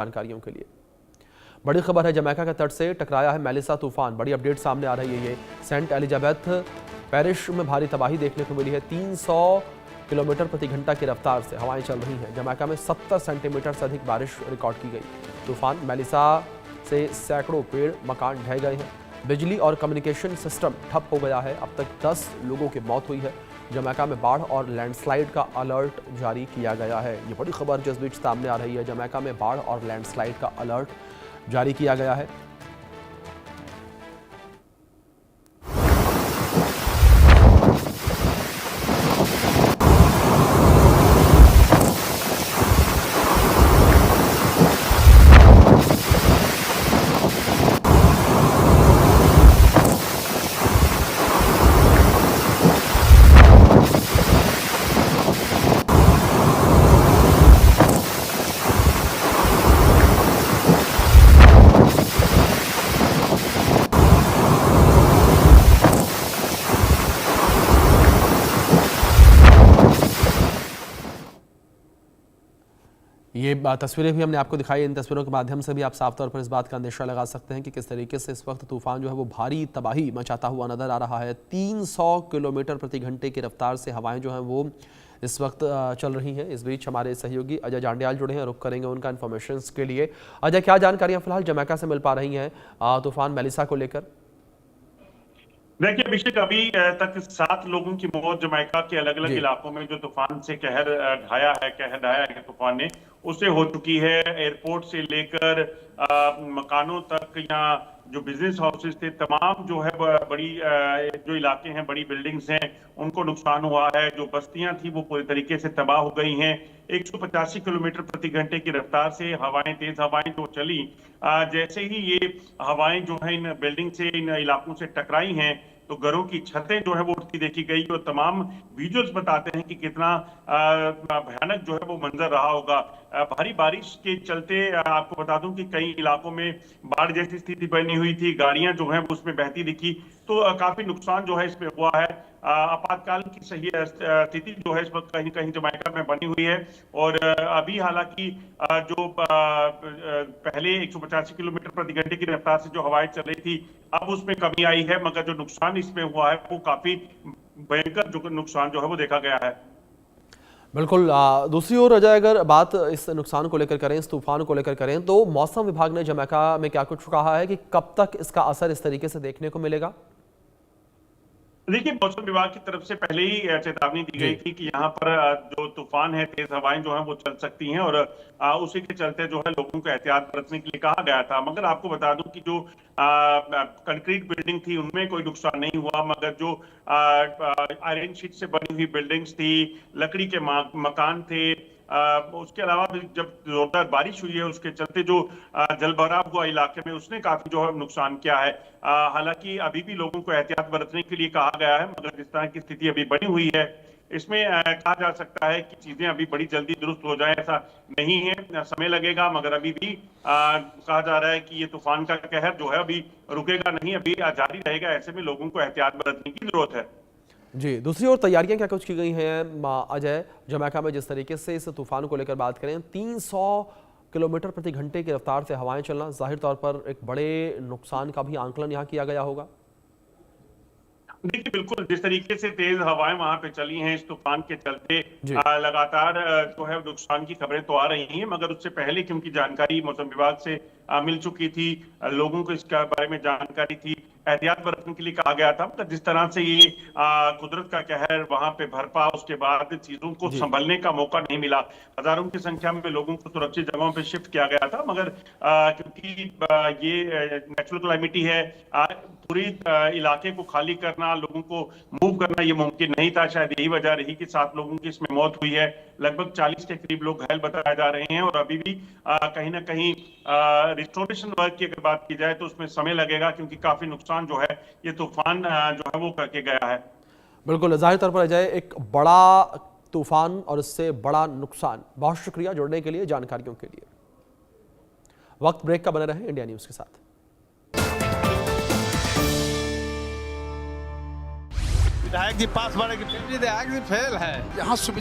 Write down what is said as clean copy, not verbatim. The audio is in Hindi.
जानकारियों के लिए। बड़ी खबर है, जमैका के तट से टकराया है मेलिसा तूफान। बड़ी अपडेट सामने आ रही है। ये सेंट एलिजाबेथ पैरिश में भारी तबाही देखने को मिली है। 300 किलोमीटर प्रति घंटा की रफ्तार से हवाएं चल रही हैं। जमैका में 70 सेंटीमीटर से अधिक बारिश रिकॉर्ड की गई। तूफान मेलिसा से सैकड़ों पेड़ मकान ढह गए हैं। बिजली और कम्युनिकेशन सिस्टम ठप हो गया है। अब तक 10 लोगों की मौत हुई है। जमैका में बाढ़ और लैंडस्लाइड का अलर्ट जारी किया गया है। ये बड़ी खबर जिस बीच सामने आ रही है। जमैका में बाढ़ और लैंडस्लाइड का अलर्ट जारी किया गया है। ये तस्वीरें भी हमने आपको दिखाई। इन तस्वीरों के माध्यम से भी आप साफ तौर पर इस बात का अंदेशा लगा सकते हैं कि किस तरीके से इस वक्त तूफान जो है वो भारी तबाही मचाता हुआ नजर आ रहा है। 300 किलोमीटर प्रति घंटे की रफ्तार से हवाएं जो हैं वो इस वक्त चल रही हैं। इस बीच हमारे सहयोगी अजय जांडियाल जुड़े हैं, रुख करेंगे उनका इन्फॉर्मेशन के लिए। अजय, क्या जानकारियां फिलहाल जमैका से मिल पा रही हैं तूफान मेलिसा को लेकर? देखिए अभिषेक, अभी तक 7 लोगों की मौत जमैका के अलग अलग इलाकों में जो तूफान से कहर ढाया है तूफान ने, उससे हो चुकी है। एयरपोर्ट से लेकर मकानों तक या जो बिजनेस हाउसेस थे, तमाम जो है बड़ी जो इलाके हैं, बड़ी बिल्डिंग्स हैं, उनको नुकसान हुआ है। जो बस्तियां थी वो पूरी तरीके से तबाह हो गई हैं। 185 किलोमीटर प्रति घंटे की रफ्तार से तेज हवाएं जो चली, जैसे ही ये हवाएं जो है इन बिल्डिंग से, इन इलाकों से टकराई हैं, तो घरों की छतें जो है वो उड़ती देखी गई। और तमाम विजुअल्स बताते हैं कि कितना भयानक जो है वो मंजर रहा होगा। भारी बारिश के चलते आपको बता दूं कि कई इलाकों में बाढ़ जैसी स्थिति बनी हुई थी। गाड़ियां जो है उसमें बहती दिखी, तो काफी नुकसान जो है इसमें हुआ है। आपातकाल की सही स्थिति जो है इस वक्त कहीं कहीं जमैका में बनी हुई है। और अभी हालांकि जो पहले 185 किलोमीटर प्रति घंटे की रफ्तार से जो हवाएं चल रही थी, अब उसमें कमी आई है, मगर जो नुकसान इसमें हुआ है वो काफी भयंकर जो नुकसान जो है वो देखा गया है। बिल्कुल। दूसरी ओर अजय, अगर बात इस नुकसान को लेकर करें, इस तूफान को लेकर करें, तो मौसम विभाग ने जमैका में क्या कुछ कहा है कि कब तक इसका असर इस तरीके से देखने को मिलेगा? देखिए, मौसम विभाग की तरफ से पहले ही चेतावनी दी गई थी कि यहाँ पर जो तूफान है, तेज हवाएं जो हैं वो चल सकती हैं, और उसी के चलते जो है लोगों को एहतियात बरतने के लिए कहा गया था। मगर आपको बता दूं कि जो कंक्रीट बिल्डिंग थी उनमें कोई नुकसान नहीं हुआ, मगर जो आयरन शीट से बनी हुई बिल्डिंग्स थी, लकड़ी के मकान थे, उसके अलावा भी जब जोरदार बारिश हुई है उसके चलते जो जलभराव हुआ इलाके में, उसने काफी जो है नुकसान किया है। हालांकि अभी भी लोगों को एहतियात बरतने के लिए कहा गया है, मगर जिस तरह की स्थिति अभी बनी हुई है, इसमें कहा जा सकता है कि चीजें अभी बड़ी जल्दी दुरुस्त हो जाए, ऐसा नहीं है। समय लगेगा, मगर अभी भी कहा जा रहा है कि ये तूफान का कहर जो है अभी रुकेगा नहीं, अभी जारी रहेगा। ऐसे में लोगों को एहतियात बरतने की जरूरत है। जी, दूसरी ओर तैयारियां क्या कुछ की गई हैं अजय? जमैका में जिस तरीके से इस तूफान को लेकर बात करें, 300 किलोमीटर प्रति घंटे की रफ्तार से हवाएं चलना जाहिर तौर पर एक बड़े नुकसान का भी आंकलन यहाँ किया गया होगा। देखिए, बिल्कुल जिस तरीके से तेज हवाएं वहां पे चली हैं इस तूफान के चलते, लगातार जो है नुकसान की खबरें तो आ रही हैं, मगर उससे पहले क्योंकि जानकारी मौसम विभाग से मिल चुकी थी, लोगों को इसके बारे में जानकारी थी, एहतियात बरतने के लिए कहा गया था। मतलब जिस तरह से ये कुदरत का कहर वहां पे भरपा, उसके बाद चीजों को संभलने का मौका नहीं मिला। हजारों की संख्या में लोगों को सुरक्षित जगहों पे शिफ्ट किया गया था, मगर क्योंकि ये नेचुरल क्लाइमिटी है, पूरी इलाके को खाली करना, लोगों को मूव करना ये मुमकिन नहीं था। शायद यही वजह रही कि 7 लोगों की इसमें मौत हुई है। लगभग 40 के करीब लोग घायल बताए जा रहे हैं, और अभी भी कहीं ना कहीं रिस्टोरेशन वर्क की अगर बात की जाए तो उसमें समय लगेगा, क्योंकि काफी नुकसान जो है ये तूफान जो है वो करके गया है। बिल्कुल, जाहिर तौर पर अजय, एक बड़ा तूफान और इससे बड़ा नुकसान। बहुत शुक्रिया जुड़ने के लिए, जानकारियों के लिए। वक्त ब्रेक का बने रहे इंडिया न्यूज के साथ। विधायक जी पास, विधायक जी फेल है। यहाँ